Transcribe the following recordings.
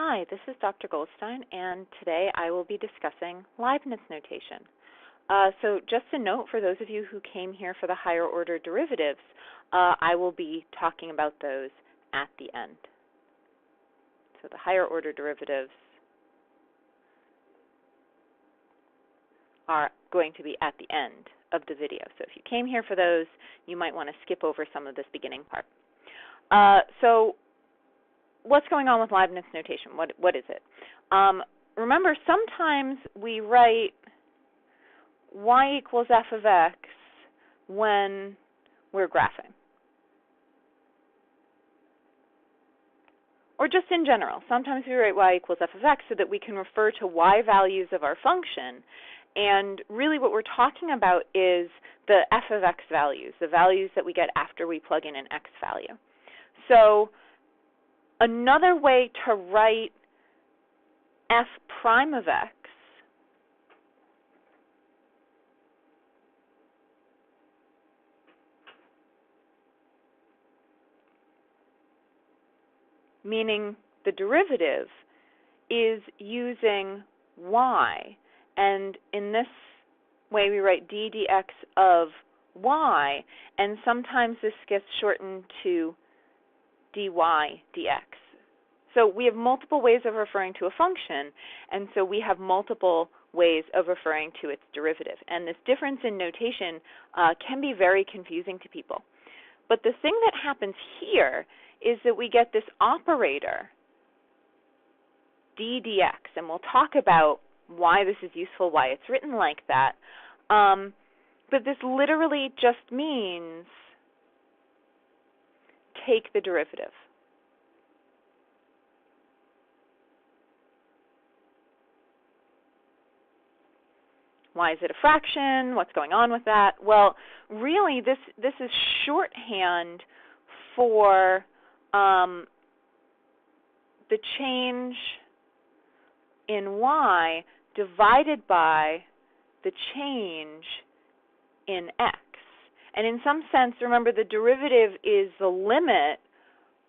Hi, this is Dr. Goldstein, and today I will be discussing Leibniz notation. So just a note for those of you who came here for the higher order derivatives, I will be talking about those at the end. So the higher order derivatives are going to be at the end of the video. So if you came here for those, you might want to skip over some of this beginning part. So what's going on with Leibniz notation? What is it? Remember, sometimes we write y equals f of x when we're graphing. Or just in general, sometimes we write y equals f of x so that we can refer to y values of our function. And really what we're talking about is the f of x values, the values that we get after we plug in an x value. So another way to write f prime of x meaning the derivative is using y. And in this way we write d dx of y, and sometimes this gets shortened to dy dx. So we have multiple ways of referring to a function, and so we have multiple ways of referring to its derivative. And this difference in notation can be very confusing to people. But the thing that happens here is that we get this operator, d dx, and we'll talk about why this is useful, why it's written like that. But this literally just means take the derivative. Why is it a fraction? What's going on with that? Well, really, this is shorthand for the change in y divided by the change in x. And in some sense, remember, the derivative is the limit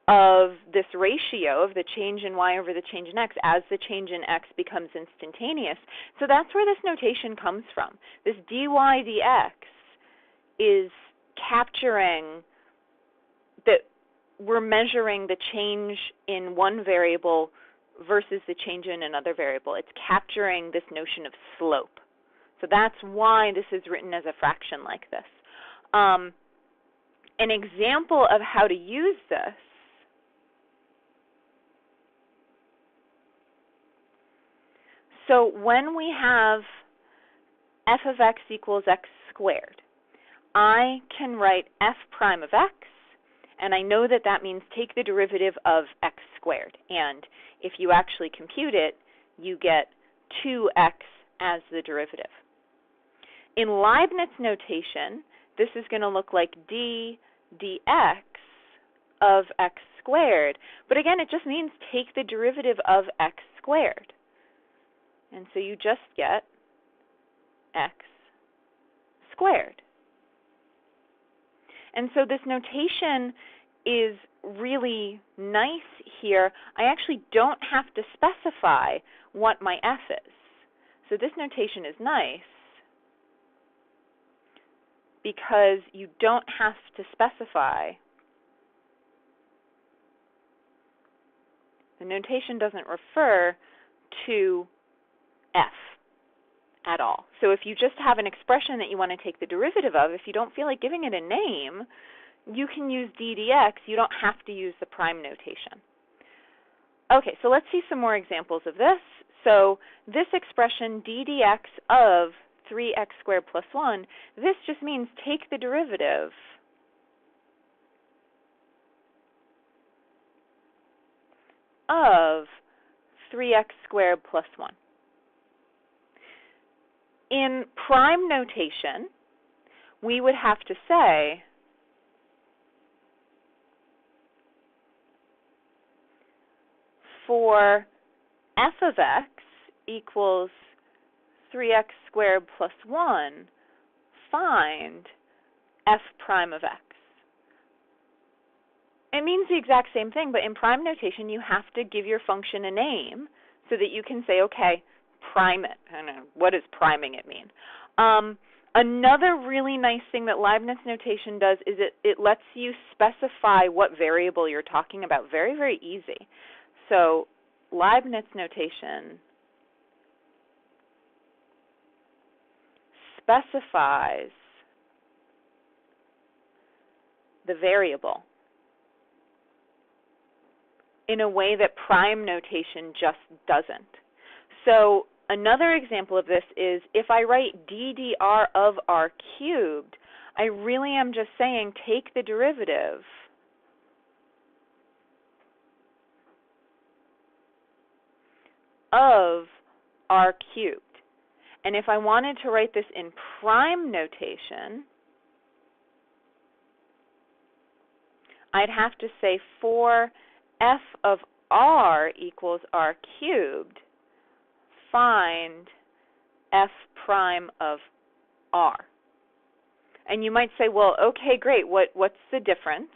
of this ratio of the change in y over the change in x as the change in x becomes instantaneous. So that's where this notation comes from. This dy dx is capturing that we're measuring the change in one variable versus the change in another variable. It's capturing this notion of slope. So that's why this is written as a fraction like this. An example of how to use this so when we have f of x equals x squared, I can write f prime of x, and I know that that means take the derivative of x squared. And if you actually compute it, you get 2x as the derivative. In Leibniz notation, this is going to look like d dx of x squared. But again, it just means take the derivative of x squared. And so you just get x squared. And so this notation is really nice here. I actually don't have to specify what my f is. So this notation is nice because you don't have to specify. The notation doesn't refer to f at all. So if you just have an expression that you want to take the derivative of, if you don't feel like giving it a name, you can use d dx. You don't have to use the prime notation. Okay, so let's see some more examples of this. So this expression d dx of 3x squared plus 1, this just means take the derivative of 3x squared plus 1. In prime notation, we would have to say for f of x equals 3x squared plus 1, find f prime of x. It means the exact same thing, but in prime notation, you have to give your function a name so that you can say, okay, prime it. I don't know, what does priming it mean? Another really nice thing that Leibniz notation does is it lets you specify what variable you're talking about. Very, very easy. So Leibniz notation specifies the variable in a way that prime notation just doesn't. So another example of this is if I write ddr of r cubed, I really am just saying take the derivative of r cubed. And if I wanted to write this in prime notation, I'd have to say for f of r equals r cubed, find f prime of r. And you might say, well, okay, great, what's the difference?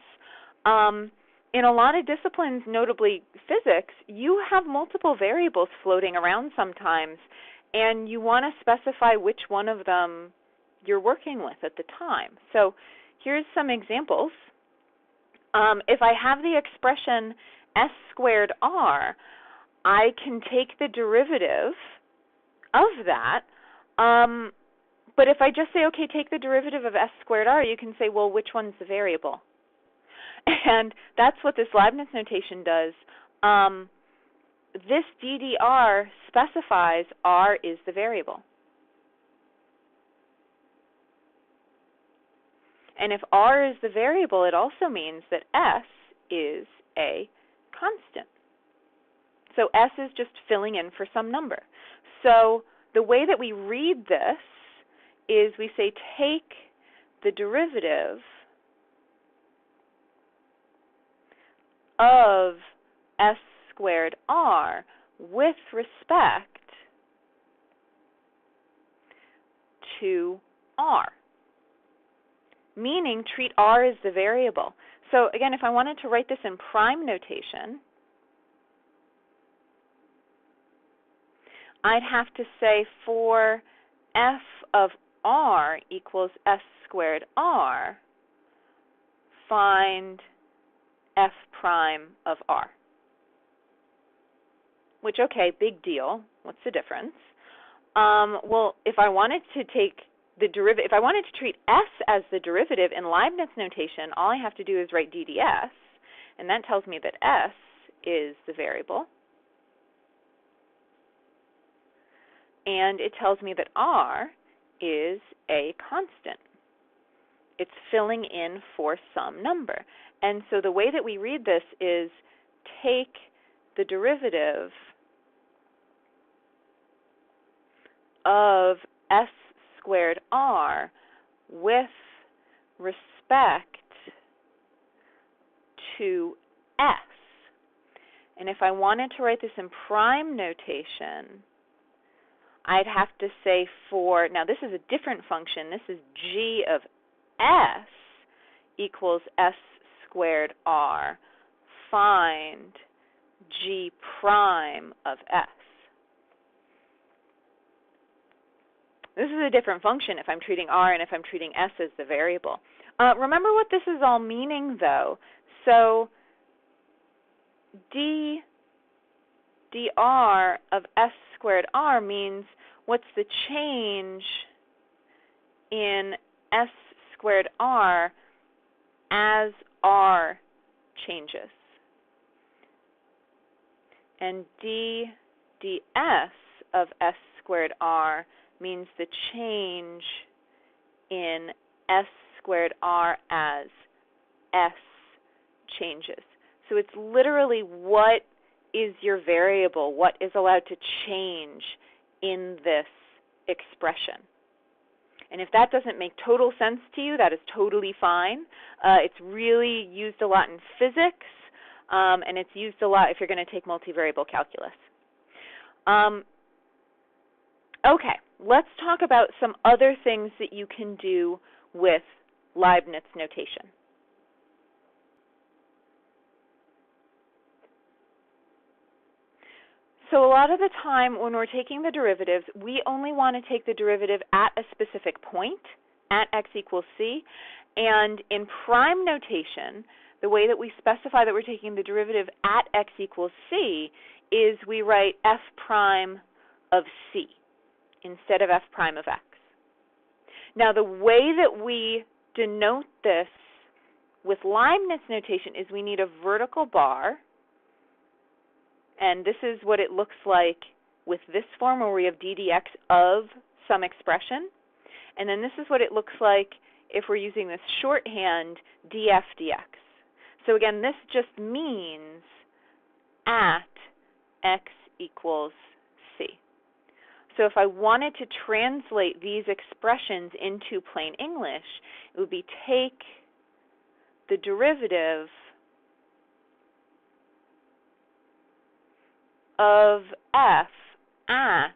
In a lot of disciplines, notably physics, you have multiple variables floating around sometimes, and you want to specify which one of them you're working with at the time. So here's some examples. If I have the expression s squared r, I can take the derivative of that, but if I just say, okay, take the derivative of s squared r, you can say, well, which one's the variable? And that's what this Leibniz notation does. This ddr specifies r is the variable. And if r is the variable, it also means that s is a constant. So s is just filling in for some number. So the way that we read this is we say take the derivative of s squared r with respect to r, meaning treat r as the variable. So again, if I wanted to write this in prime notation, I'd have to say for f of r equals s squared r, find f prime of r. Which, okay, big deal. What's the difference? Well, if I wanted to take the derivative, if I wanted to treat s as the derivative in Leibniz notation, all I have to do is write dds, and that tells me that s is the variable. And it tells me that r is a constant. It's filling in for some number. And so the way that we read this is take the derivative of s squared r with respect to s. And if I wanted to write this in prime notation, I'd have to say for, now this is a different function, this is g of s equals s squared r, find g prime of s. This is a different function if I'm treating r and if I'm treating s as the variable. Remember what this is all meaning, though. So dr of s squared r means what's the change in s squared r as r changes. And ds of s squared r means the change in s squared r as s changes. So it's literally what is your variable, what is allowed to change in this expression. And if that doesn't make total sense to you, that is totally fine. It's really used a lot in physics, and it's used a lot if you're going to take multivariable calculus. Okay, let's talk about some other things that you can do with Leibniz notation. So a lot of the time when we're taking the derivatives, we only want to take the derivative at a specific point, at x equals c. And in prime notation, the way that we specify that we're taking the derivative at x equals c is we write f prime of c instead of f prime of x. Now the way that we denote this with Leibniz notation is we need a vertical bar, and this is what it looks like with this form where we have d dx of some expression, and then this is what it looks like if we're using this shorthand df dx. So again, this just means at x equals c. So if I wanted to translate these expressions into plain English, it would be take the derivative of f at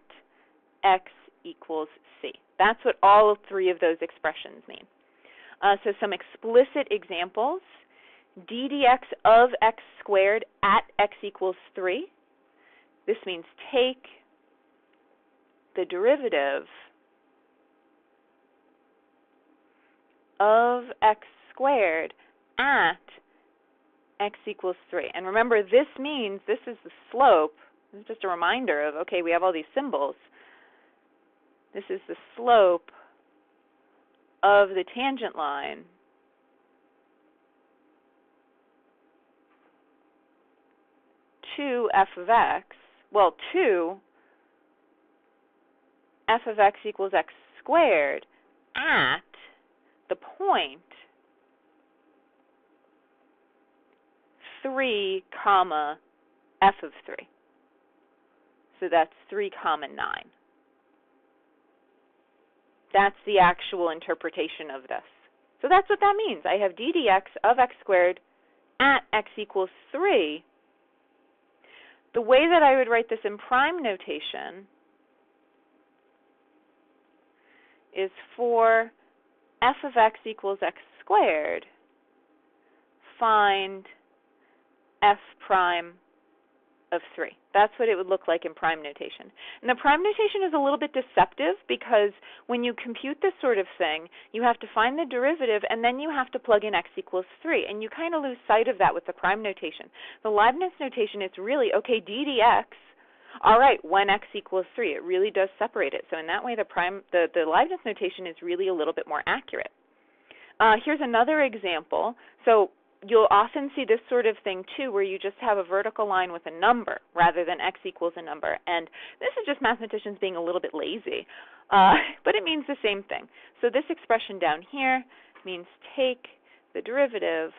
x equals c. That's what all three of those expressions mean. So some explicit examples: d dx of x squared at x equals 3. This means take the derivative of x squared at x equals 3. And remember, this means this is the slope. This is just a reminder of, okay, we have all these symbols. This is the slope of the tangent line to f of x, well, to f of x equals x squared at the point 3 comma f of 3. So that's 3 comma 9. That's the actual interpretation of this. So that's what that means. I have d dx of x squared at x equals 3. The way that I would write this in prime notation is for f of x equals x squared, find f prime of 3. That's what it would look like in prime notation. And the prime notation is a little bit deceptive because when you compute this sort of thing, you have to find the derivative and then you have to plug in x equals 3. And you kind of lose sight of that with the prime notation. The Leibniz notation is really, okay, d dx, all right, when x equals 3. It really does separate it. So in that way, the Leibniz notation is really a little bit more accurate. Here's another example. So you'll often see this sort of thing too, where you just have a vertical line with a number rather than x equals a number. And this is just mathematicians being a little bit lazy, but it means the same thing. So this expression down here means take the derivative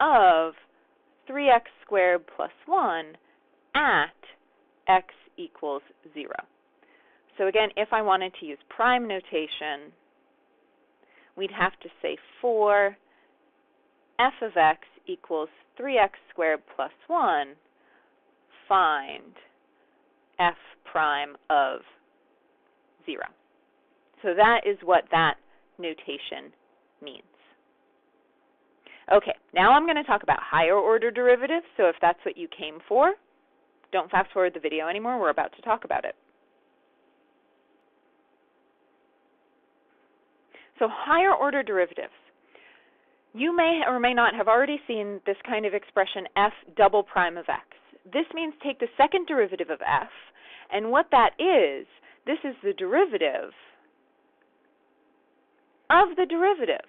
of 3x squared plus 1 at x equals 0. So again, if I wanted to use prime notation, we'd have to say for f of x equals 3x squared plus 1, find f prime of 0. So that is what that notation means. Okay, now I'm going to talk about higher order derivatives, so if that's what you came for, don't fast forward the video anymore, we're about to talk about it. So higher order derivatives. You may or may not have already seen this kind of expression, f double prime of x. This means take the second derivative of f, and what that is, this is the derivative of the derivative.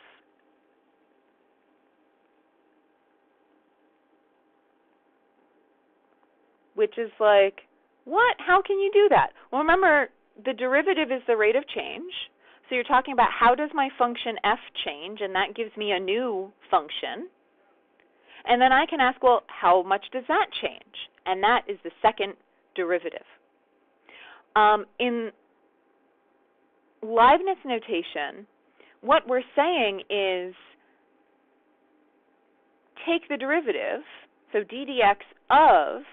Which is like, what? How can you do that? Well, remember, the derivative is the rate of change. So you're talking about how does my function f change, and that gives me a new function. And then I can ask, well, how much does that change? And that is the second derivative. In Leibniz notation, what we're saying is take the derivative, so d dx of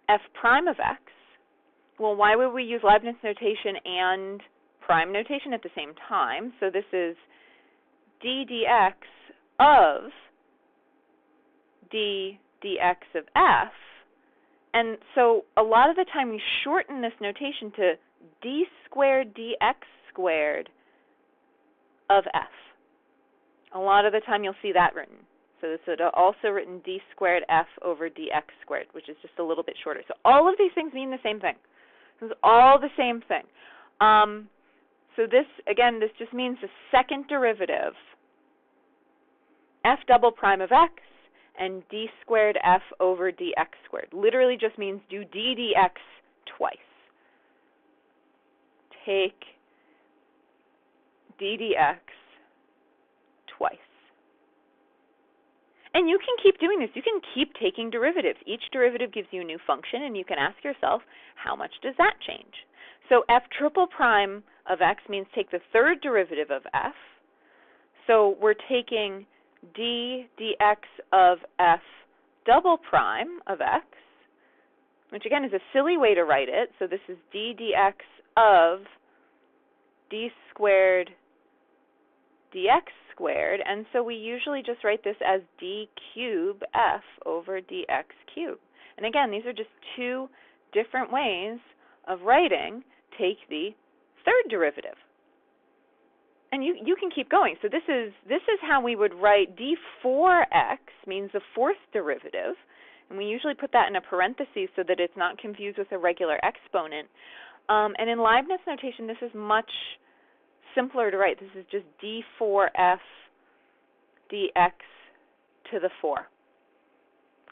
f prime of x. Well, why would we use Leibniz notation and prime notation at the same time? So this is d dx of d dx of f. And so a lot of the time we shorten this notation to d squared dx squared of f. A lot of the time you'll see that written. So this is also written d squared f over dx squared, which is just a little bit shorter. So all of these things mean the same thing. This is all the same thing. So this, again, this just means the second derivative, f double prime of x, and d squared f over dx squared. Literally just means do d dx twice. Take d dx twice. And you can keep doing this. You can keep taking derivatives. Each derivative gives you a new function, and you can ask yourself, how much does that change? So f triple prime of x means take the third derivative of f. So we're taking d dx of f double prime of x, which again is a silly way to write it. So this is d dx of d squared dx squared, and so we usually just write this as d cube f over dx cube. And again, these are just two different ways of writing take the third derivative. And you can keep going. So this is how we would write d4x means the fourth derivative, and we usually put that in a parenthesis so that it's not confused with a regular exponent. And in Leibniz notation, this is much simpler to write. This is just d4f dx to the 4.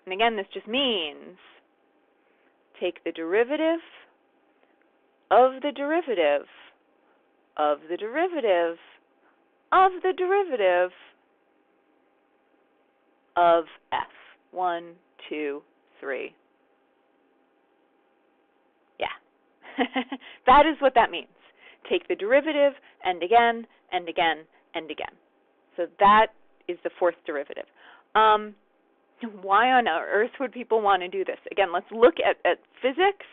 And again, this just means take the derivative of the derivative of the derivative of the derivative of f. 1, 2, 3. Yeah. That is what that means. Take the derivative, and again, and again, and again. So that is the fourth derivative. Why on earth would people want to do this? Again, let's look at physics.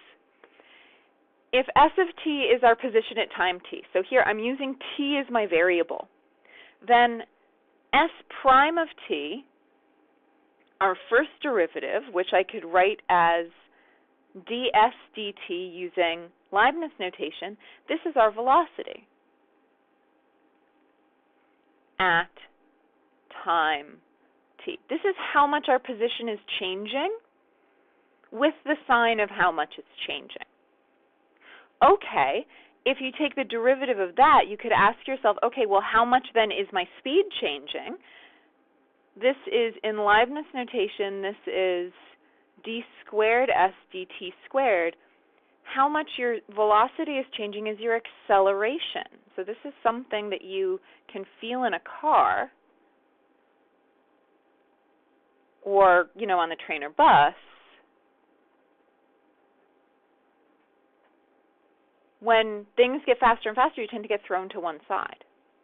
If s of t is our position at time t, so here I'm using t as my variable, then s prime of t, our first derivative, which I could write as ds dt using Leibniz notation, this is our velocity at time t. This is how much our position is changing with the sign of how much it's changing. Okay, if you take the derivative of that, you could ask yourself, okay, well, how much then is my speed changing? This is, in Leibniz notation, this is d squared s dt squared. How much your velocity is changing is your acceleration. So this is something that you can feel in a car or, on the train or bus. When things get faster and faster, you tend to get thrown to one side.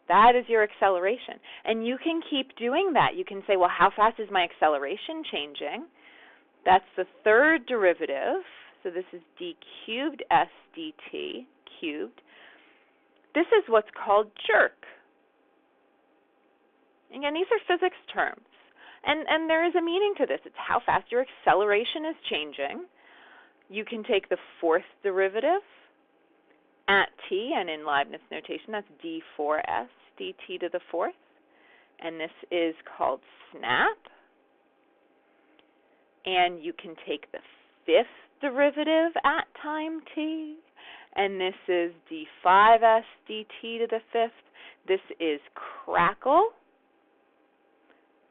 That is your acceleration. And you can keep doing that. You can say, well, how fast is my acceleration changing? That's the third derivative. So this is d cubed s dt cubed. This is what's called jerk. Again, these are physics terms. And there is a meaning to this. It's how fast your acceleration is changing. You can take the fourth derivative at t, and in Leibniz notation, that's d4s dt to the fourth. And this is called snap. And you can take the fifth derivative at time t, and this is d5s dt to the fifth. This is crackle.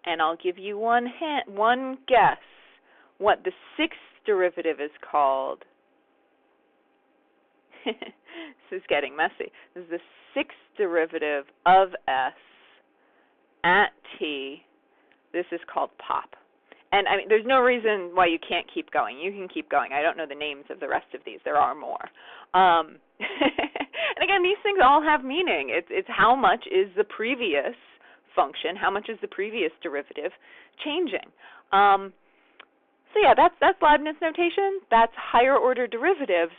And I'll give you one guess what the sixth derivative is called. This is getting messy. This is the sixth derivative of s at t. This is called pop. And I mean, there's no reason why you can't keep going. You can keep going. I don't know the names of the rest of these. There are more. And again, these things all have meaning. It's how much is the previous function, how much is the previous derivative changing. So yeah, that's Leibniz notation. That's higher order derivatives.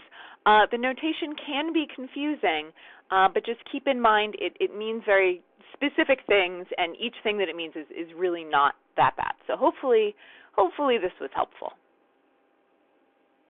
The notation can be confusing, but just keep in mind it means very specific things, and each thing that it means is really not that bad. So hopefully Hopefully this was helpful.